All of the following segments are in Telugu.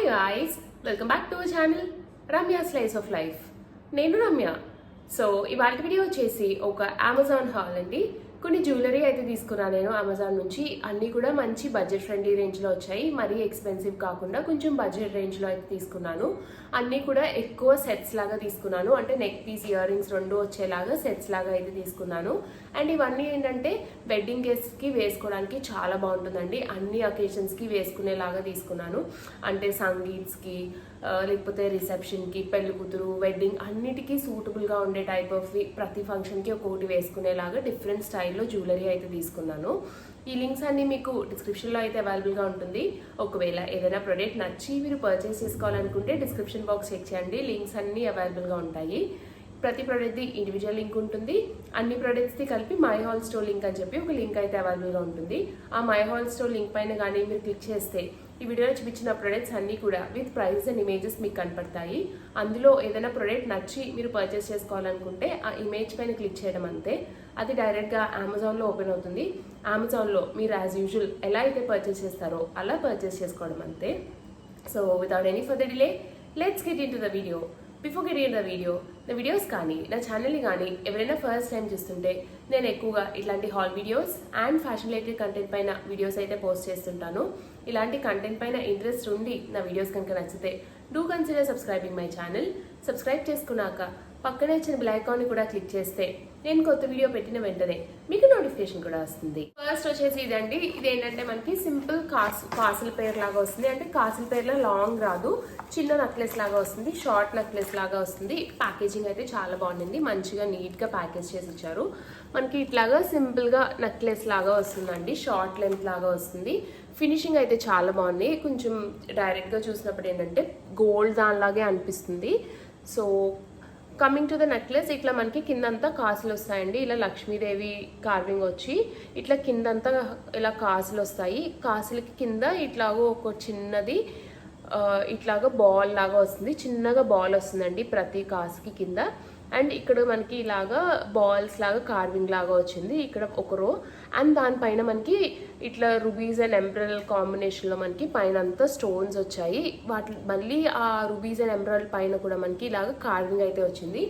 Hi guys, welcome back to our channel Ramya slice of life. నేను రమ్య. సో ఇవాళ వీడియో వచ్చేసి ఒక అమెజాన్ హాల్ అండి. కొన్ని జ్యువెలరీ అయితే తీసుకున్నాను నేను అమెజాన్ నుంచి. అన్నీ కూడా మంచి బడ్జెట్ ఫ్రెండ్లీ రేంజ్లో వచ్చాయి. మరీ ఎక్స్పెన్సివ్ కాకుండా కొంచెం బడ్జెట్ రేంజ్లో అయితే తీసుకున్నాను. అన్నీ కూడా ఎక్కువ సెట్స్ లాగా తీసుకున్నాను. అంటే నెక్ పీస్, ఇయర్ రింగ్స్ రెండు వచ్చేలాగా సెట్స్ లాగా అయితే తీసుకున్నాను. అండ్ ఇవన్నీ ఏంటంటే వెడ్డింగ్ గెస్ట్కి వేసుకోవడానికి చాలా బాగుంటుందండి. అన్ని అకేషన్స్కి వేసుకునేలాగా తీసుకున్నాను. అంటే సంగీత్స్కి, లేకపోతే రిసెప్షన్కి, పెళ్లి కూతురు, వెడ్డింగ్ అన్నిటికీ సూటబుల్గా ఉండే టైప్ ఆఫ్ ప్రతి ఫంక్షన్కి ఒక్కొక్కటి వేసుకునేలాగా డిఫరెంట్ స్టైల్లో జ్యువెలరీ అయితే తీసుకున్నాను. ఈ లింక్స్ అన్ని మీకు డిస్క్రిప్షన్లో అయితే అవైలబుల్గా ఉంటుంది. ఒకవేళ ఏదైనా ప్రోడక్ట్ నచ్చి మీరు పర్చేస్ చేసుకోవాలనుకుంటే డిస్క్రిప్షన్ బాక్స్ చెక్ చేయండి. లింక్స్ అన్నీ అవైలబుల్గా ఉంటాయి. ప్రతి ప్రోడక్ట్ది ఇండివిజువల్ లింక్ ఉంటుంది. అన్ని ప్రోడక్ట్స్ది కలిపి మై హాల్ స్టోర్ లింక్ అని చెప్పి ఒక లింక్ అయితే అవైలబుల్గా ఉంటుంది. ఆ మై హాల్ స్టోర్ లింక్ పైన కానీ మీరు క్లిక్ చేస్తే ఈ వీడియోలో చూపించిన ప్రోడక్ట్స్ అన్నీ కూడా విత్ ప్రైస్ అండ్ ఇమేజెస్ మీకు కనపడతాయి. అందులో ఏదైనా ప్రోడక్ట్ నచ్చి మీరు పర్చేస్ చేసుకోవాలనుకుంటే ఆ ఇమేజ్ పైన క్లిక్ చేయడం అంతే. అది డైరెక్ట్గా అమెజాన్లో ఓపెన్ అవుతుంది. అమెజాన్లో మీరు యాజ్ యూజువల్ ఎలా అయితే పర్చేస్ చేస్తారో అలా పర్చేస్ చేసుకోవడం అంతే. So without any further delay, let's get in to the video. Before get in the videos కానీ నా ఛానల్ని కానీ ఎవరైనా ఫస్ట్ టైం చూస్తుంటే నేను ఎక్కువగా ఇట్లాంటి hall videos and fashion related content పైన వీడియోస్ అయితే పోస్ట్ చేస్తుంటాను. ఇలాంటి కంటెంట్ పైన ఇంట్రెస్ట్ ఉండి నా వీడియోస్ కనుక నచ్చితే do consider subscribing my channel. Subscribe చేసుకున్నాక పక్కనే వచ్చిన బెల్ ఐకాన్ని కూడా క్లిక్ చేస్తే నేను కొత్త వీడియో పెట్టిన వెంటనే మీకు నోటిఫికేషన్ కూడా వస్తుంది. ఫస్ట్ వచ్చేసి ఇదండి. ఇది ఏంటంటే మనకి సింపుల్ కాసుల పేర్ లాగా వస్తుంది. అంటే కాసుల పేర్లో లాంగ్ రాదు, చిన్న నెక్లెస్ లాగా వస్తుంది, షార్ట్ నెక్లెస్ లాగా వస్తుంది. ప్యాకేజింగ్ అయితే చాలా బాగుంది, మంచిగా నీట్గా ప్యాకేజ్ చేసి ఇచ్చారు. మనకి ఇట్లాగా సింపుల్గా నెక్లెస్ లాగా వస్తుందండి, షార్ట్ లెంత్ లాగా వస్తుంది. ఫినిషింగ్ అయితే చాలా బాగుంది. కొంచెం డైరెక్ట్గా చూసినప్పుడు ఏంటంటే గోల్డ్ దానిలాగే అనిపిస్తుంది. So coming to the necklace, ఇట్లా మనకి కిందంతా కాసులు వస్తాయండి. ఇలా లక్ష్మీదేవి కార్వింగ్ వచ్చి ఇట్లా కిందంతా ఇలా కాసులు వస్తాయి. కాసులకి కింద ఇట్లాగో ఒక చిన్నది ఇట్లాగా బాల్ లాగా వస్తుంది, చిన్నగా బాల్ వస్తుందండి ప్రతి కాసుకి కింద. అండ్ ఇక్కడ మనకి ఇలాగా బాల్స్ లాగా కార్వింగ్ లాగా వచ్చింది ఇక్కడ ఒక రో. అండ్ దానిపైన మనకి ఇట్లా రుబీస్ అండ్ ఎంబ్రాయిడరీ కాంబినేషన్లో మనకి పైన అంతా స్టోన్స్ వచ్చాయి. మళ్ళీ ఆ రుబీస్ అండ్ ఎంబ్రాయిడరీ పైన కూడా మనకి ఇలాగ కార్వింగ్ అయితే వచ్చింది.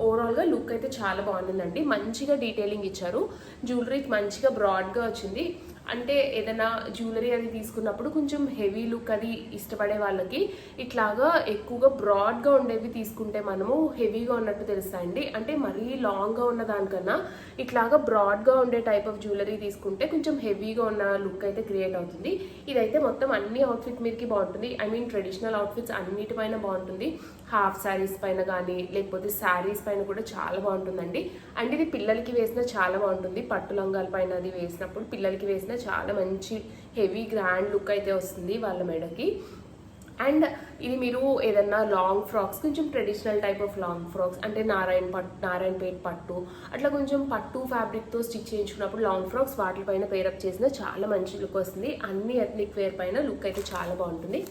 ఓవరాల్గా లుక్ అయితే చాలా బాగుంటుందండి. మంచిగా డీటెయిలింగ్ ఇచ్చారు. జ్యువెలరీ మంచిగా బ్రాడ్గా వచ్చింది. అంటే ఏదైనా జ్యువెలరీ అది తీసుకున్నప్పుడు కొంచెం హెవీ లుక్ అది ఇష్టపడే వాళ్ళకి ఇట్లాగా ఎక్కువగా బ్రాడ్గా ఉండేవి తీసుకుంటే మనము హెవీగా ఉన్నట్టు తెలుస్తాయండి. అంటే మరీ లాంగ్గా ఉన్న దానికన్నా ఇట్లాగా బ్రాడ్గా ఉండే టైప్ ఆఫ్ జ్యువెలరీ తీసుకుంటే కొంచెం హెవీగా ఉన్న లుక్ అయితే క్రియేట్ అవుతుంది. ఇదైతే మొత్తం అన్ని అవుట్ఫిట్ మీదకి బాగుంటుంది. ఐ మీన్ ట్రెడిషనల్ అవుట్ఫిట్స్ అన్నిటిపైన బాగుంటుంది. హాఫ్ శారీస్ పైన కానీ లేకపోతే శారీస్ పైన కూడా చాలా బాగుంటుందండి. అండ్ ఇది పిల్లలకి వేసినా చాలా బాగుంటుంది. పట్టు లంగాల పైన అది వేసినప్పుడు పిల్లలకి వేసిన చాలా మంచి హెవీ గ్రాండ్ లుక్ అయితే వస్తుంది వాళ్ళ మెడకి. అండ్ ఇది మీరు ఏదన్నా లాంగ్ ఫ్రాక్స్, కొంచెం traditional type of long frocks అంటే నారాయణపేట్ పట్టు అట్లా కొంచెం పట్టు ఫ్యాబ్రిక్తో స్టిచ్ చేయించుకున్నప్పుడు లాంగ్ ఫ్రాక్స్ వాటిపైన పేరప్ చేసిన చాలా మంచి లుక్ వస్తుంది. అన్ని ఎథ్నిక్ వేర్ పైన లుక్ అయితే చాలా బాగుంటుంది.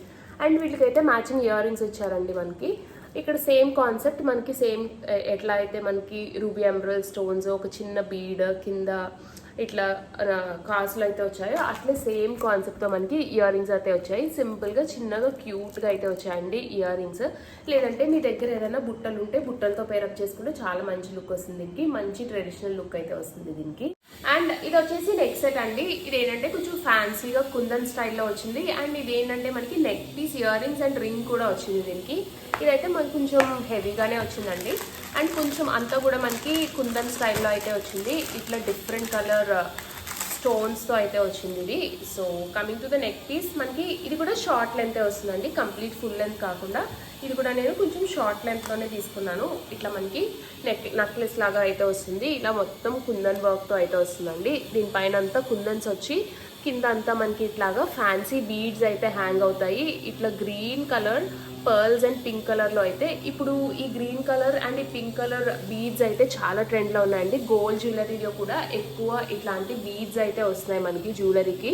అండ్ వీటికైతే మ్యాచింగ్ ఇయర్ రింగ్స్ ఇచ్చారండి మనకి. ఇక్కడ సేమ్ కాన్సెప్ట్ మనకి సేమ్ ఎట్లా అయితే మనకి రూబీ ఎంబ్రాయిడరీ స్టోన్స్, ఒక చిన్న బీడ్ కింద ఇట్లా కాసులు అయితే వచ్చాయో అట్లే సేమ్ కాన్సెప్ట్తో మనకి ఇయర్ రింగ్స్ అయితే వచ్చాయి. సింపుల్గా చిన్నగా క్యూట్గా అయితే వచ్చాయండి ఇయర్ రింగ్స్. లేదంటే మీ దగ్గర ఏదైనా బుట్టలు ఉంటే బుట్టలతో పేరప్ చేసుకుంటే చాలా మంచి లుక్ వస్తుంది. దీనికి మంచి ట్రెడిషనల్ లుక్ అయితే వస్తుంది దీనికి. అండ్ ఇది వచ్చేసి నెక్ సెట్ అండి. ఇది ఏంటంటే కొంచెం ఫ్యాన్సీగా కుందన్ స్టైల్లో వచ్చింది. అండ్ ఇది ఏంటంటే మనకి neck piece, ear rings and ring కూడా వచ్చింది దీనికి. ఇదైతే మనకి కొంచెం హెవీగానే వచ్చిందండి. అండ్ కొంచెం అంతా కూడా మనకి కుందన్ స్టైల్లో అయితే వచ్చింది. ఇట్లా డిఫరెంట్ కలర్ స్టోన్స్తో అయితే వచ్చింది ఇది. So coming to the neck piece, మనకి ఇది కూడా షార్ట్ లెంతే వస్తుందండి, కంప్లీట్ ఫుల్ లెంత్ కాకుండా. ఇది కూడా నేను కొంచెం షార్ట్ లెంత్లోనే తీసుకున్నాను. ఇట్లా మనకి నెక్లెస్ లాగా అయితే వస్తుంది. ఇలా మొత్తం కుందన్ వర్క్తో అయితే వస్తుందండి. దీనిపైన అంతా కుందన్స్ వచ్చి కింద అంతా మనకి ఇట్లాగా ఫ్యాన్సీ బీడ్స్ అయితే హ్యాంగ్ అవుతాయి. ఇట్లా green colour, pearls and pink కలర్లో అయితే ఇప్పుడు ఈ గ్రీన్ కలర్ అండ్ ఈ పింక్ కలర్ బీడ్స్ అయితే చాలా ట్రెండ్లో ఉన్నాయండి. గోల్డ్ జ్యువెలరీలో కూడా ఎక్కువ ఇట్లాంటి బీడ్స్ అయితే వస్తున్నాయి మనకి జ్యువెలరీకి.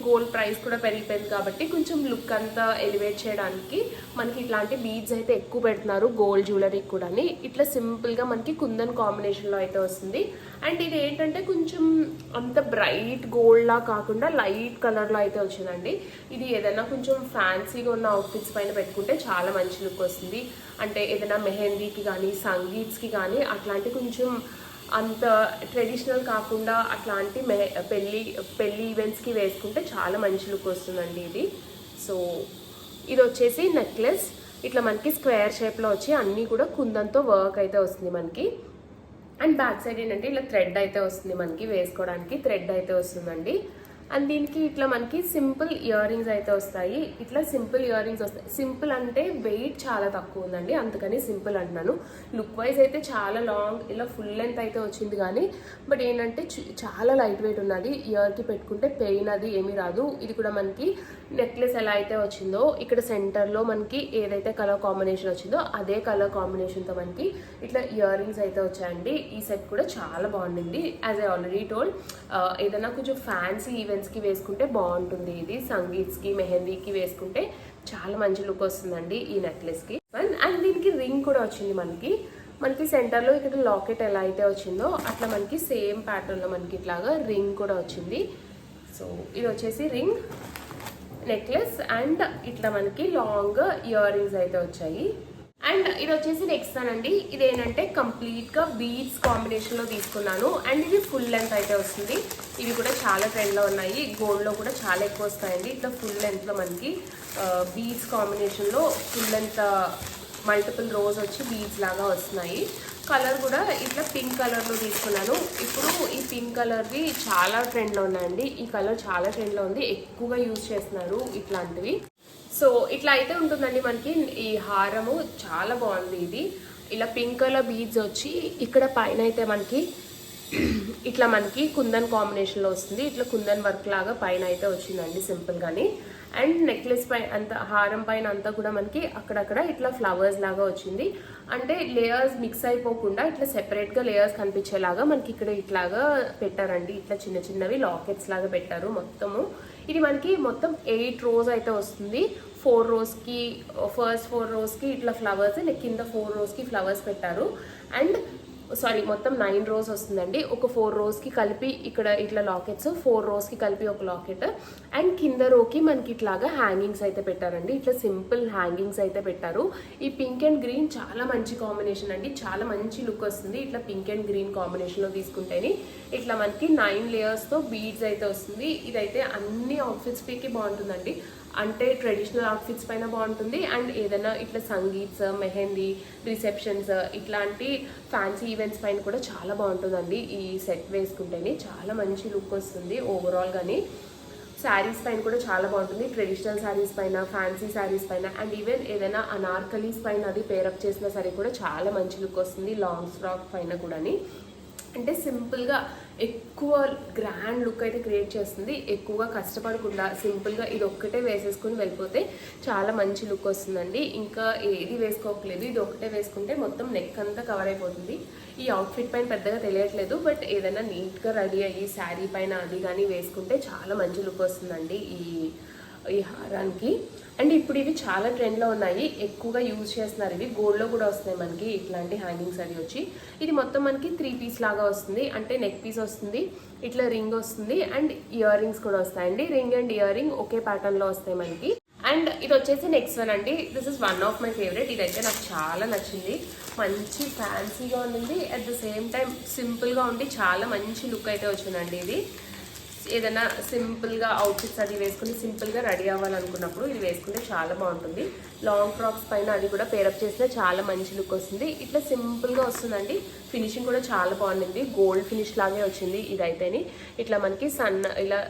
గోల్డ్ ప్రైస్ కూడా పెరిగిపోయింది కాబట్టి కొంచెం లుక్ అంతా ఎలివేట్ చేయడానికి మనకి ఇట్లాంటి బీడ్స్ అయితే ఎక్కువ పెడుతున్నారు గోల్డ్ జ్యువెలరీ కూడా. ఇట్లా సింపుల్గా మనకి కుందన్ కాంబినేషన్లో అయితే వస్తుంది. అండ్ ఇది ఏంటంటే కొంచెం అంత బ్రైట్ గోల్డ్లా కాకుండా లైట్ కలర్లో అయితే వచ్చిందండి. ఇది ఏదైనా కొంచెం ఫ్యాన్సీగా ఉన్న అవుట్ఫిట్స్ పైన పెట్టుకుంటే చాలా మంచి లుక్ వస్తుంది. అంటే ఏదైనా మెహందీకి కానీ సంగీత్స్కి కానీ అట్లాంటి కొంచెం అంత ట్రెడిషనల్ కాకుండా అట్లాంటి పెళ్ళి ఈవెంట్స్కి వేసుకుంటే చాలా మంచి లుక్ వస్తుందండి ఇది. సో ఇది వచ్చేసి నెక్లెస్ ఇట్లా మనకి స్క్వేర్ షేప్లో వచ్చి అన్నీ కూడా కుందంతో వర్క్ అయితే వస్తుంది మనకి. అండ్ బ్యాక్ సైడ్ ఏంటంటే ఇలా థ్రెడ్ అయితే వస్తుంది మనకి, వేసుకోవడానికి థ్రెడ్ అయితే వస్తుందండి. అండ్ దీనికి ఇట్లా మనకి సింపుల్ ఇయర్ రింగ్స్ అయితే వస్తాయి. ఇట్లా సింపుల్ ఇయర్ రింగ్స్ వస్తాయి. సింపుల్ అంటే వెయిట్ చాలా తక్కువ ఉందండి, అందుకని సింపుల్ అంటున్నాను. లుక్ వైజ్ అయితే చాలా లాంగ్ ఇలా ఫుల్ లెంత్ అయితే వచ్చింది కానీ బట్ ఏంటంటే చాలా లైట్ వెయిట్ ఉన్నది. ఇయర్కి పెట్టుకుంటే పెయిన్ అది ఏమీ రాదు. ఇది కూడా మనకి నెక్లెస్ ఎలా అయితే వచ్చిందో ఇక్కడ సెంటర్లో మనకి ఏదైతే కలర్ కాంబినేషన్ వచ్చిందో అదే కలర్ కాంబినేషన్తో మనకి ఇట్లా ఇయర్ రింగ్స్ అయితే వచ్చాయండి. ఈ సెట్ కూడా చాలా బాగుండింది. యాజ్ ఐ ఆల్రెడీ టోల్డ్, ఏదైనా కొంచెం ఫ్యాన్సీ ఈవెంట్స్కి వేసుకుంటే బాగుంటుంది. ఇది సంగీత్స్కి మెహందీకి వేసుకుంటే చాలా మంచి లుక్ వస్తుందండి ఈ నెక్లెస్కి. అండ్ దీనికి రింగ్ కూడా వచ్చింది మనకి సెంటర్లో ఇక్కడ లాకెట్ ఎలా అయితే వచ్చిందో అట్లా మనకి సేమ్ ప్యాటర్న్లో మనకి ఇట్లాగా రింగ్ కూడా వచ్చింది. సో ఇది వచ్చేసి రింగ్ నెక్లెస్ అండ్ ఇట్లా మనకి లాంగ్ ఇయర్ రింగ్స్ అయితే వచ్చాయి. అండ్ ఇది వచ్చేసి నెక్స్ట్ అండి. ఇదేంటంటే కంప్లీట్గా బీడ్స్ కాంబినేషన్లో తీసుకున్నాను. అండ్ ఇది ఫుల్ లెంత్ అయితే వస్తుంది. ఇవి కూడా చాలా ట్రెండ్లో ఉన్నాయి, గోల్డ్లో కూడా చాలా ఎక్కువ వస్తాయండి. ఇట్లా ఫుల్ లెంత్లో మనకి బీడ్స్ కాంబినేషన్లో ఫుల్ లెంత్ మల్టిపుల్ రోజ్ వచ్చి బీడ్స్ లాగా వస్తున్నాయి. కలర్ కూడా ఇట్లా పింక్ కలర్లో తీసుకున్నాను. ఇప్పుడు ఈ పింక్ కలర్వి చాలా ట్రెండ్లో ఉన్నాయండి. ఈ కలర్ చాలా ట్రెండ్లో ఉంది, ఎక్కువగా యూజ్ చేస్తున్నారు ఇట్లాంటివి. సో ఇట్లా అయితే ఉంటుందండి మనకి ఈ హారము. చాలా బాగుంది ఇది. ఇలా పింక్ కలర్ బీడ్స్ వచ్చి ఇక్కడ పైన అయితే మనకి ఇట్లా మనకి కుందన్ కాంబినేషన్లో వస్తుంది. ఇట్లా కుందన్ వర్క్ లాగా పైన అయితే వచ్చిందండి సింపుల్గాని. అండ్ నెక్లెస్ పై అంత హారం పైన అంతా కూడా మనకి అక్కడక్కడ ఇట్లా ఫ్లవర్స్ లాగా వచ్చింది. అంటే లేయర్స్ మిక్స్ అయిపోకుండా ఇట్లా సెపరేట్గా లేయర్స్ కనిపించేలాగా మనకి ఇక్కడ ఇట్లాగా పెట్టారండి. ఇట్లా చిన్న చిన్నవి లాకెట్స్ లాగా పెట్టారు మొత్తము. ఇది మనకి మొత్తం 8 rows అయితే వస్తుంది. 4 rows-కి ఫస్ట్ 4 rows-కి ఇట్లా ఫ్లవర్స్, కింద 4 rows-కి ఫ్లవర్స్ పెట్టారు. అండ్ మొత్తం 9 rows వస్తుందండి. ఒక 4 rows-కి కలిపి ఇక్కడ ఇట్లా లాకెట్స్, 4 rows-కి కలిపి ఒక లాకెట్. అండ్ కింద రోకి మనకి ఇట్లాగా హ్యాంగింగ్స్ అయితే పెట్టారండి. ఇట్లా సింపుల్ హ్యాంగింగ్స్ అయితే పెట్టారు. ఈ పింక్ అండ్ గ్రీన్ చాలా మంచి కాంబినేషన్ అండి, చాలా మంచి లుక్ వస్తుంది. ఇట్లా పింక్ అండ్ గ్రీన్ కాంబినేషన్లో తీసుకుంటేనే ఇట్లా మనకి 9 layers-తో బీడ్స్ అయితే వస్తుంది. ఇదైతే అన్ని అవుట్ఫిట్స్కి బాగుంటుందండి. అంటే ట్రెడిషనల్ అవుట్ఫిట్స్ పైన బాగుంటుంది. అండ్ ఏదైనా ఇట్లా సంగీత్స్, మెహందీ, రిసెప్షన్స్ ఇట్లాంటి ఫ్యాన్సీ ఈవెంట్స్ పైన కూడా చాలా బాగుంటుందండి. ఈ సెట్ వేసుకుంటేనే చాలా మంచి లుక్ వస్తుంది ఓవరాల్ గానీ. శారీస్ పైన కూడా చాలా బాగుంటుంది. ట్రెడిషనల్ శారీస్ పైన, ఫ్యాన్సీ శారీస్ పైన అండ్ ఈవెన్ ఏదైనా అనార్కలీస్ పైన అది పేరప్ చేసిన సరే కూడా చాలా మంచి లుక్ వస్తుంది. లాంగ్ ఫ్రాక్ పైన కూడా అంటే సింపుల్గా ఎక్కువ గ్రాండ్ లుక్ అయితే క్రియేట్ చేస్తుంది. ఎక్కువగా కష్టపడకుండా సింపుల్గా ఇది ఒక్కటే వేసేసుకుని వెళ్ళిపోతే చాలా మంచి లుక్ వస్తుందండి. ఇంకా ఏది వేసుకోవట్లేదు, ఇది ఒక్కటే వేసుకుంటే మొత్తం నెక్ అంతా కవర్ అయిపోతుంది. ఈ అవుట్ఫిట్ పైన పెద్దగా తెలియట్లేదు, బట్ ఏదైనా నీట్గా రెడీ అయ్యి శారీ పైన అది కానీ వేసుకుంటే చాలా మంచి లుక్ వస్తుందండి ఈ హారానికి. అండ్ ఇప్పుడు ఇవి చాలా ట్రెండ్లో ఉన్నాయి, ఎక్కువగా యూజ్ చేస్తున్నారు. ఇవి గోల్డ్లో కూడా వస్తున్నాయి మనకి ఇట్లాంటి హ్యాంగింగ్స్ అది వచ్చి. ఇది మొత్తం మనకి 3 piece లాగా వస్తుంది. అంటే నెక్ పీస్ వస్తుంది, ఇట్లా రింగ్ వస్తుంది అండ్ ఇయర్ రింగ్స్ కూడా వస్తాయండి. రింగ్ అండ్ ఇయర్ రింగ్ ఒకే ప్యాటర్న్లో వస్తాయి మనకి. అండ్ ఇది వచ్చేసి నెక్స్ట్ వన్ అండి. This is one of my favourite. ఇదైతే నాకు చాలా నచ్చింది. మంచి ఫ్యాన్సీగా ఉండింది, అట్ ద సేమ్ టైం సింపుల్గా ఉండి చాలా మంచి లుక్ అయితే వచ్చిందండి. ఇది ఏదైనా సింపుల్గా అవుట్ఫిట్స్ అది వేసుకుని సింపుల్గా రెడీ అవ్వాలనుకున్నప్పుడు ఇది వేసుకుంటే చాలా బాగుంటుంది. లాంగ్ ఫ్రాక్స్ పైన అది కూడా పేరప్ చేస్తే చాలా మంచి లుక్ వస్తుంది. ఇట్లా సింపుల్గా వస్తుందండి. ఫినిషింగ్ కూడా చాలా బాగుంది, గోల్డ్ ఫినిష్ లాగే వచ్చింది. ఇదైతేని ఇట్లా మనకి ఇలా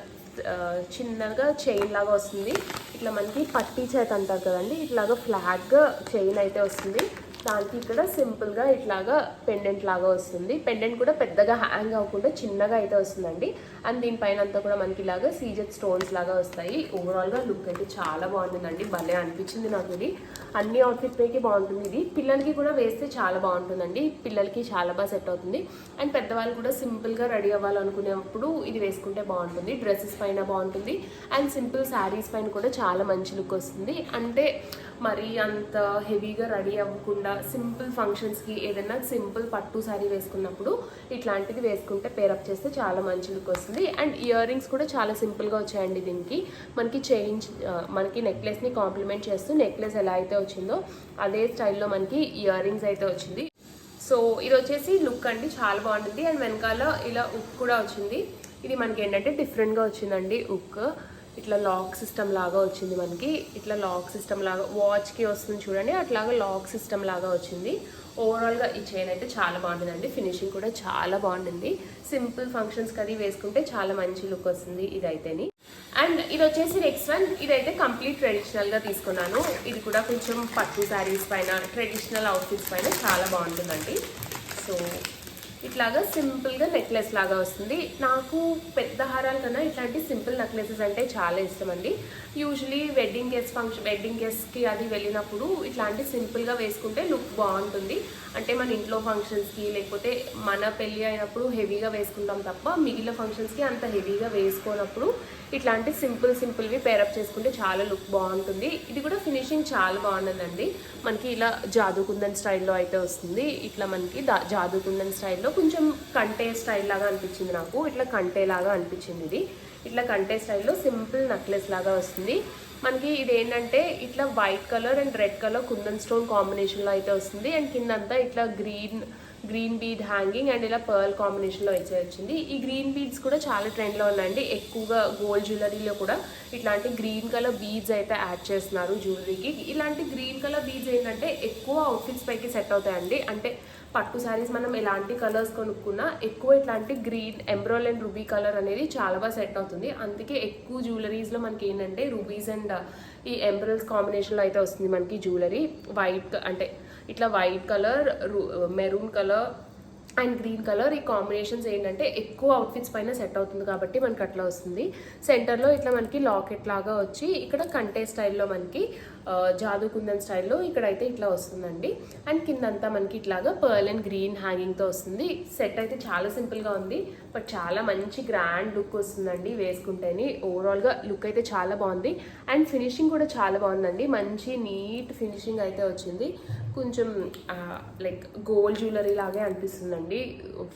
చిన్నగా చైన్ లాగా వస్తుంది. ఇట్లా మనకి పట్టీ చేత అంటారు కదండి, ఇట్లాగా ఫ్లాట్గా చైన్ అయితే వస్తుంది. దానికి ఇక్కడ సింపుల్గా ఇట్లాగా పెండెంట్ లాగా వస్తుంది. పెండెంట్ కూడా పెద్దగా హ్యాంగ్ అవ్వకుండా చిన్నగా అయితే వస్తుందండి. అండ్ దీనిపైన అంతా కూడా మనకి ఇలాగా సీజెడ్ స్టోన్స్ లాగా వస్తాయి. ఓవరాల్గా లుక్ అయితే చాలా బాగుంటుందండి. భలే అనిపించింది నాకు ఇది. అన్ని అవుట్ఫిట్ పైకి బాగుంటుంది. ఇది పిల్లలకి కూడా వేస్తే చాలా బాగుంటుందండి. పిల్లలకి చాలా బాగా సెట్ అవుతుంది. అండ్ పెద్దవాళ్ళు కూడా సింపుల్గా రెడీ అవ్వాలనుకునేప్పుడు ఇది వేసుకుంటే బాగుంటుంది. డ్రెస్సెస్ పైన బాగుంటుంది అండ్ సింపుల్ శారీస్ పైన కూడా చాలా మంచి లుక్ వస్తుంది. అంటే మరి అంత హెవీగా రెడీ అవ్వకుండా సింపుల్ ఫంక్షన్స్కి ఏదైనా సింపుల్ పట్టు శారీ వేసుకున్నప్పుడు ఇట్లాంటిది వేసుకుంటే పేరప్ చేస్తే చాలా మంచి లుక్ వస్తుంది. అండ్ ఇయర్ రింగ్స్ కూడా చాలా సింపుల్గా వచ్చాయండి. దీనికి మనకి మనకి నెక్లెస్ని కాంప్లిమెంట్ చేస్తూ నెక్లెస్ ఎలా అయితే వచ్చిందో అదే స్టైల్లో మనకి ఇయర్ రింగ్స్ అయితే వచ్చింది. సో ఇది వచ్చేసి లుక్ అండి, చాలా బాగుంటుంది. అండ్ వెనకాల ఇలా ఉక్ కూడా వచ్చింది. ఇది మనకి ఏంటంటే డిఫరెంట్గా వచ్చిందండి. ఉక్ ఇట్లా లాక్ సిస్టమ్ లాగా వచ్చింది. మనకి ఇట్లా లాక్ సిస్టమ్ లాగా వాచ్కి వస్తుంది చూడండి, అట్లాగా లాక్ సిస్టమ్ లాగా వచ్చింది. ఓవరాల్గా ఈ చైన్ అయితే చాలా బాగుంటుందండి. ఫినిషింగ్ కూడా చాలా బాగుంటుంది. సింపుల్ ఫంక్షన్స్కి అది వేసుకుంటే చాలా మంచి లుక్ వస్తుంది ఇదైతేని. అండ్ ఇది వచ్చేసి నెక్స్ట్ వన్. ఇదైతే కంప్లీట్ ట్రెడిషనల్గా తీసుకున్నాను. ఇది కూడా కొంచెం పట్టు శారీస్ పైన ట్రెడిషనల్ అవుట్ఫిట్స్ పైన చాలా బాగుంటుందండి. సో ఇట్లాగా సింపుల్గా నెక్లెస్ లాగా వస్తుంది. నాకు పెద్ద హారాల కన్నా ఇట్లాంటి సింపుల్ నెక్లెసెస్ అంటే చాలా ఇష్టం అండి. యూజువలీ వెడ్డింగ్ గెస్ట్కి అది వెళ్ళినప్పుడు ఇట్లాంటి సింపుల్గా వేసుకుంటే లుక్ బాగుంటుంది. అంటే మన ఇంట్లో ఫంక్షన్స్కి లేకపోతే మన పెళ్ళి అయినప్పుడు హెవీగా వేసుకుంటాం తప్ప మిగిలిన ఫంక్షన్స్కి అంత హెవీగా వేసుకోనప్పుడు ఇట్లాంటి సింపుల్వి పేరప్ చేసుకుంటే చాలా లుక్ బాగుంటుంది. ఇది కూడా ఫినిషింగ్ చాలా బాగుంటుందండి. మనకి ఇలా జాదూకుందన్ స్టైల్లో అయితే వస్తుంది. ఇట్లా మనకి జాదూకుందన్ స్టైల్లో కొంచెం కంటే స్టైల్ లాగా అనిపించింది నాకు. ఇట్లా కంటే లాగా అనిపించింది ఇది. ఇట్లా కంటే స్టైల్లో సింపుల్ నెక్లెస్ లాగా వస్తుంది. మనకి ఇది ఏంటంటే ఇట్లా white colour and red colour kundan stone కాంబినేషన్లో అయితే వస్తుంది. అండ్ కిందంతా ఇట్లా గ్రీన్ బీడ్ హ్యాంగింగ్ అండ్ ఇలా పర్ల్ కాంబినేషన్లో అయితే వచ్చింది. ఈ గ్రీన్ బీడ్స్ కూడా చాలా ట్రెండ్లో ఉన్నాయండి. ఎక్కువగా గోల్డ్ జ్యువెలరీలో కూడా ఇట్లాంటి గ్రీన్ కలర్ బీడ్స్ అయితే యాడ్ చేస్తున్నారు జ్యువెలరీకి. ఇలాంటి గ్రీన్ కలర్ బీడ్స్ ఏంటంటే ఎక్కువ అవుట్ఫిట్స్ పైకి సెట్ అవుతాయండి. అంటే పట్టు శారీస్ మనం ఎలాంటి కలర్స్ కొనుక్కున్నా ఎక్కువ ఇట్లాంటి గ్రీన్ ఎంబ్రాయిడ్ అండ్ రూబీ కలర్ అనేది చాలా బాగా సెట్ అవుతుంది. అందుకే ఎక్కువ జ్యువెలరీస్లో మనకి ఏంటంటే రూబీస్ అండ్ ఈ ఎంబ్రాయిడ్స్ కాంబినేషన్లో అయితే వస్తుంది మనకి జ్యువెలరీ. వైట్ అంటే ఇట్లా white colour, maroon colour and green colour ఈ కాంబినేషన్స్ ఏంటంటే ఎక్కువ అవుట్ఫిట్స్ పైన సెట్ అవుతుంది కాబట్టి మనకి అట్లా వస్తుంది. సెంటర్లో ఇట్లా మనకి లాకెట్ లాగా వచ్చి ఇక్కడ కంటే స్టైల్లో మనకి జాదూకుందన్ స్టైల్లో ఇక్కడైతే ఇట్లా వస్తుందండి. అండ్ కిందంతా మనకి ఇట్లాగా పర్ల్ అండ్ గ్రీన్ హ్యాంగింగ్తో వస్తుంది. సెట్ అయితే చాలా సింపుల్గా ఉంది బట్ చాలా మంచి గ్రాండ్ లుక్ వస్తుందండి వేసుకుంటేనే. ఓవరాల్గా లుక్ అయితే చాలా బాగుంది అండ్ ఫినిషింగ్ కూడా చాలా బాగుందండి. మంచి నీట్ ఫినిషింగ్ అయితే వచ్చింది. కొంచెం లైక్ గోల్డ్ జ్యువెలరీ లాగే అనిపిస్తుందండి.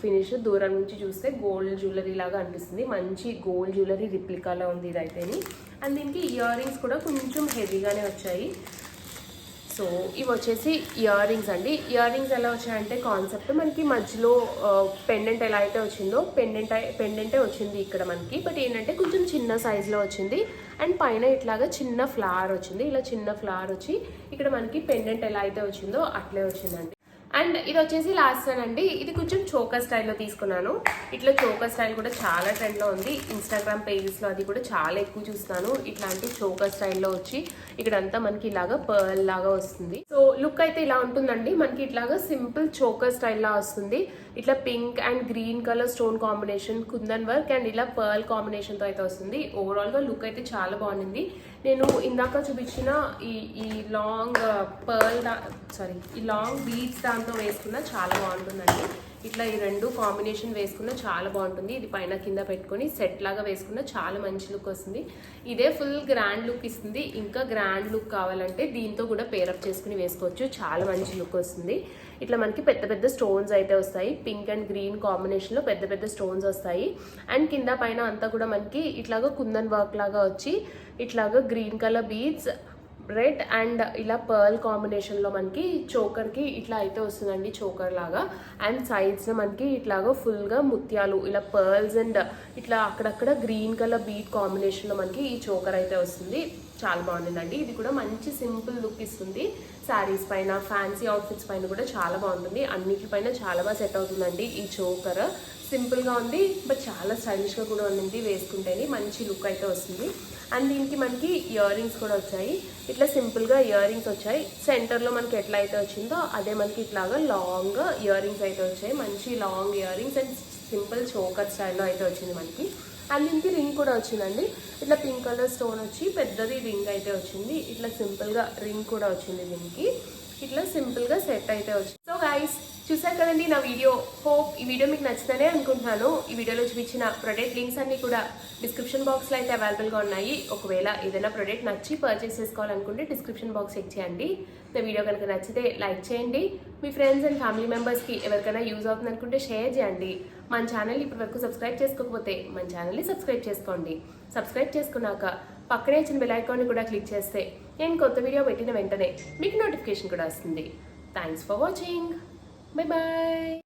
ఫినిష్ దూరం నుంచి చూస్తే గోల్డ్ జ్యువెలరీ లాగా అనిపిస్తుంది. మంచి గోల్డ్ జ్యువెలరీ రిప్లికాలో ఉంది ఇదైతేని. అండ్ దీనికి ఇయర్ రింగ్స్ కూడా కొంచెం హెవీగానే వచ్చాయి. సో ఇవి వచ్చేసి ఇయర్ రింగ్స్ అండి. ఇయర్ రింగ్స్ ఎలా వచ్చాయంటే కాన్సెప్ట్ మనకి మధ్యలో పెండెంట్ ఎలా అయితే వచ్చిందో పెండెంటే వచ్చింది ఇక్కడ మనకి. బట్ ఏంటంటే కొంచెం చిన్న సైజులో వచ్చింది అండ్ పైన ఇట్లాగా చిన్న ఫ్లవర్ వచ్చింది. ఇలా చిన్న ఫ్లవర్ వచ్చి ఇక్కడ మనకి పెండెంట్ ఎలా అయితే వచ్చిందో అట్లే వచ్చిందండి. అండ్ ఇది వచ్చేసి లాస్ట్ వన్ అండి. ఇది కొంచెం చోకర్ స్టైల్లో తీసుకున్నాను. ఇట్లా చోకర్ స్టైల్ కూడా చాలా ట్రెండ్లో ఉంది. ఇన్స్టాగ్రామ్ పేజెస్లో అది కూడా చాలా ఎక్కువ చూస్తాను. ఇట్లాంటి చోకర్ స్టైల్లో వచ్చి ఇక్కడంతా మనకి ఇలాగా పర్ల్ లాగా వస్తుంది. సో లుక్ అయితే ఇలా ఉంటుందండి. మనకి ఇట్లాగా సింపుల్ చోకర్ స్టైల్లా వస్తుంది. ఇట్లా pink and green colour stone combination, kundan work and ఇలా పర్ల్ కాంబినేషన్తో అయితే వస్తుంది. ఓవరాల్గా లుక్ అయితే చాలా బాగుంది. నేను ఇందాక చూపించిన ఈ లాంగ్ ఈ లాంగ్ బీడ్స్ దాంతో వేసుకున్న చాలా బాగుంటుందండి. ఇట్లా ఈ రెండు కాంబినేషన్ వేసుకున్న చాలా బాగుంటుంది. ఇది పైన కింద పెట్టుకొని సెట్ లాగా వేసుకున్న చాలా మంచి లుక్ వస్తుంది. ఇదే ఫుల్ గ్రాండ్ లుక్ ఇస్తుంది. ఇంకా గ్రాండ్ లుక్ కావాలంటే దీంతో కూడా పేరప్ చేసుకుని వేసుకోవచ్చు. చాలా మంచి లుక్ వస్తుంది. ఇట్లా మనకి పెద్ద పెద్ద స్టోన్స్ అయితే వస్తాయి. పింక్ అండ్ గ్రీన్ కాంబినేషన్లో పెద్ద పెద్ద స్టోన్స్ వస్తాయి. అండ్ కింద పైన అంతా కూడా మనకి ఇట్లాగా కుందన్ వర్క్ లాగా వచ్చి ఇట్లాగా green colour beads, red and ఇలా పర్ల్ కాంబినేషన్లో మనకి చోకర్కి ఇట్లా అయితే వస్తుందండి, చోకర్ లాగా. అండ్ సైడ్స్లో మనకి ఇట్లాగా ఫుల్గా ముత్యాలు ఇలా పర్ల్స్ అండ్ ఇట్లా అక్కడక్కడ గ్రీన్ కలర్ బీడ్ కాంబినేషన్లో మనకి ఈ చోకర్ అయితే వస్తుంది. చాలా బాగుంటుందండి. ఇది కూడా మంచి సింపుల్ లుక్ ఇస్తుంది. శారీస్ పైన, ఫ్యాన్సీ అవుట్ఫిట్స్ పైన కూడా చాలా బాగుంటుంది. అన్నిటిపైన చాలా బాగా సెట్ అవుతుందండి ఈ చోకర్. సింపుల్గా ఉంది బట్ చాలా స్టైలిష్గా కూడా ఉంది, వేసుకుంటేనే మంచి లుక్ అయితే వస్తుంది. అండ్ దీనికి మనకి ఇయర్ రింగ్స్ కూడా వచ్చాయి. ఇట్లా సింపుల్గా ఇయర్ రింగ్స్ వచ్చాయి. సెంటర్లో మనకి ఎట్లా అయితే వచ్చిందో అదే మనకి ఇట్లాగా లాంగ్ ఇయర్ రింగ్స్ అయితే వచ్చాయి. మంచి long year rings and simple choker స్టైల్లో అయితే వచ్చింది మనకి. అండ్ దీనికి రింగ్ కూడా వచ్చిందండి. ఇట్లా పింక్ కలర్ స్టోన్ వచ్చి పెద్దది రింగ్ అయితే వచ్చింది. ఇట్లా సింపుల్గా రింగ్ కూడా వచ్చింది దీనికి. ఇట్లా సింపుల్గా సెట్ అయితే వచ్చింది. సో గైస్, చూసారు కదండి నా వీడియో. హోప్ ఈ వీడియో మీకు నచ్చుతానే అనుకుంటున్నాను. ఈ వీడియోలో చూపించిన ప్రొడక్ట్ లింక్స్ అన్ని కూడా డిస్క్రిప్షన్ బాక్స్లో అయితే అవైలబుల్గా ఉన్నాయి. ఒకవేళ ఏదైనా ప్రొడక్ట్ నచ్చి పర్చేస్ చేసుకోవాలనుకుంటే డిస్క్రిప్షన్ బాక్స్ చెక్ చేయండి. నా వీడియో కనుక నచ్చితే లైక్ చేయండి. మీ ఫ్రెండ్స్ అండ్ ఫ్యామిలీ మెంబర్స్కి ఎవరికైనా యూజ్ అవుతుంది అనుకుంటే షేర్ చేయండి. మన ఛానల్ ఇప్పటివరకు సబ్స్క్రైబ్ చేసుకోకపోతే మన ఛానల్ని సబ్స్క్రైబ్ చేసుకోండి. సబ్స్క్రైబ్ చేసుకున్నాక పక్కనే వచ్చిన బెల్ ఐకాన్ని కూడా క్లిక్ చేస్తే నేను కొత్త వీడియో పెట్టిన వెంటనే మీకు నోటిఫికేషన్ కూడా వస్తుంది. Thanks for watching. Bye bye.